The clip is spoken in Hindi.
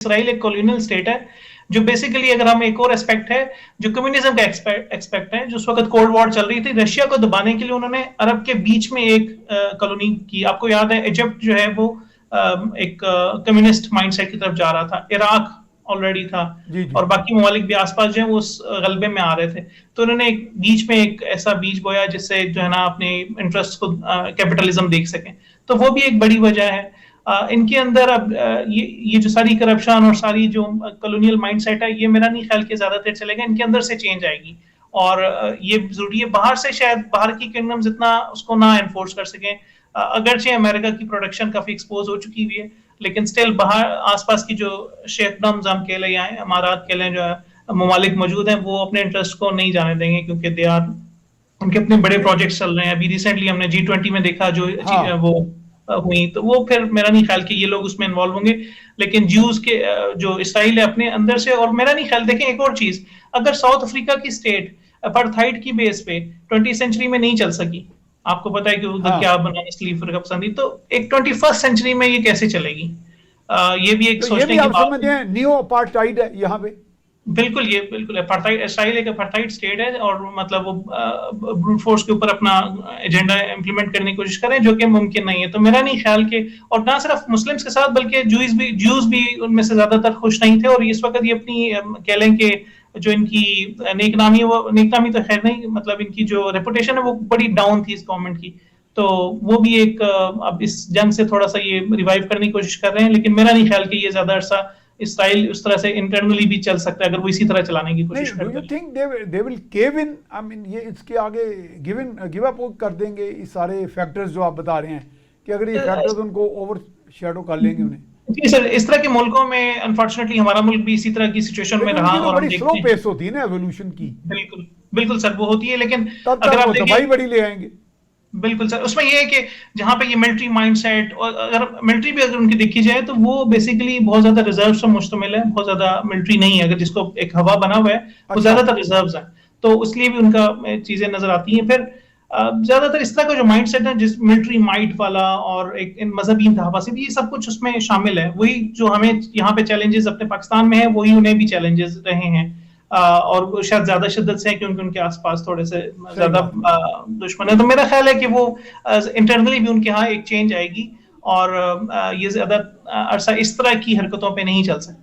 इसराइल एक कॉलोनियल स्टेट है जो बेसिकली, अगर हम एक और एस्पेक्ट है जो कम्युनिज्म का एक्सपेक्ट है, जो उस वक्त कोल्ड वॉर चल रही थी, रशिया को दबाने के लिए उन्होंने अरब के बीच में एक कॉलोनी की। आपको याद है इजिप्ट जो है वो एक कम्युनिस्ट माइंडसेट की तरफ जा रहा था, इराक ऑलरेडी था, जी जी। और बाकी ममालिक भी आसपास जो है वो उस गलबे में आ रहे थे। तो उन्होंने एक बीच में एक ऐसा बीज बोया जिससे जो है ना अपने इंटरेस्ट को कैपिटलिज्म देख सकें। तो वो भी एक बड़ी वजह है। इनके अंदर अब ये जो सारी करप्शन और सारी जो कॉलोनियल माइंडसेट है, ये मेरा नहीं ख्याल कि ज्यादा देर चलेगा, इनके अंदर से चेंज आएगी। और ये जरूरी है, बाहर से शायद बाहर की किंगडम्स इतना उसको ना एनफोर्स कर सकें। अगरचे अमेरिका की प्रोडक्शन काफी एक्सपोज हो चुकी हुई है, लेकिन स्टिल बाहर आसपास की जो शेखडम्स हम कह लें या अमारात कह लें, जो है ममालिक मौजूद हैं, वो अपने इंटरेस्ट को नहीं जाने देंगे, क्योंकि दे आर उनके अपने बड़े प्रोजेक्ट्स चल रहे हैं। अभी रिसेंटली हमने G20 में देखा जो हाँ, वो हुई, तो वो फिर मेरा नहीं ख्याल कि ये लोग उसमें इन्वॉल्व होंगे। लेकिन ज्यूज के जो इसराइल है अपने अंदर से, और मेरा नहीं ख्याल, देखें एक और चीज, अगर साउथ अफ्रीका की स्टेट अपार्थाइड की बेस पे 20th सेंचुरी में नहीं चल सकी, आपको पता है कि उधर हाँ। क्या बना इसलिए फिर पसंद थी, तो एक 21st सेंचुरी में ये कैसे चलेगी? ये भी एक तो ये भी सोचने की आप बात समझते है। हैं नियो अपार्टाइड है यहाँ पे? बिल्कुल, ये बिल्कुल अपार्थाइड, इसराइल एक अपार्थाइड स्टेट है, और मतलब वो ब्रूट फोर्स के ऊपर अपना एजेंडा इंप्लीमेंट करने की कोशिश कर रहे हैं, जो कि मुमकिन नहीं है। तो मेरा नहीं ख्याल के, और ना सिर्फ मुस्लिम्स के साथ बल्कि ज्यूज भी उनमें से ज्यादातर खुश नहीं थे, और इस वक्त ये अपनी कह लें कि जो इनकी नेकनामी है, वो नेकनामी तो खैर नहीं, मतलब इनकी जो रेपुटेशन है वो बड़ी डाउन थी इस गवर्नमेंट की। तो वो भी एक अब इस जंग से थोड़ा सा ये रिवाइव करने की कोशिश कर रहे हैं, लेकिन मेरा नहीं ख्याल कि ये ज्यादा अरसा इसराइल उस तरह से इंटरनली भी चल सकता है, अगर वो इसी तरह चलाने की नहीं, कोशिश डू यू करते हैं। Think they will cave in? I mean ये इसके आगे गिव अप कर देंगे इस सारे फैक्टर्स जो आप बता रहे हैं, कि अगर ये फैक्टर्स उनको ओवर शेडो कर लेंगे उन्हें? जी सर, इस तरह के मुल्कों में अनफॉर्चुनेटली हमारा मुल्क भी इसी तरह की सिचुएशन में लेकिन रहा, उनकी तो और हम बड़ी स्लो देखते हैं। पेस होती है ना एवोल्यूशन की, बिल्कुल, बिल्कुल सर, वो होती है, लेकिन तब अगर तक आप वो देखें, दवाई बड़ी ले आएंगे। बिल्कुल सर, उसमें ये है कि जहां पे ये मिलिट्री माइंडसेट, और अगर मिलिट्री भी अगर उनकी देखी जाए तो वो बेसिकली बहुत ज्यादा रिजर्व पर मुश्तमिल है, बहुत ज्यादा मिलिट्री नहीं है। अगर जिसको एक हवा बना हुआ है, वो अच्छा। ज्यादातर रिजर्व है। तो इसलिए भी उनका चीजें नजर आती हैं। फिर ज्यादातर इस तरह का जो माइंडसेट है, जिस मिलिट्री माइट वाला, और एक इन मजहबी इंतहा से भी, ये सब कुछ उसमें शामिल है। वही जो हमें यहाँ पे चैलेंजेस अपने पाकिस्तान में है, वही उन्हें भी चैलेंजेस रहे हैं। और वो शायद ज्यादा शिद्दत से है, क्योंकि उनके आसपास थोड़े से सही ज्यादा बात है। दुश्मन है। तो मेरा ख्याल है कि वो इंटरनली भी उनके यहाँ एक चेंज आएगी, और ये ज्यादा अरसा इस तरह की हरकतों पे नहीं चल सकता।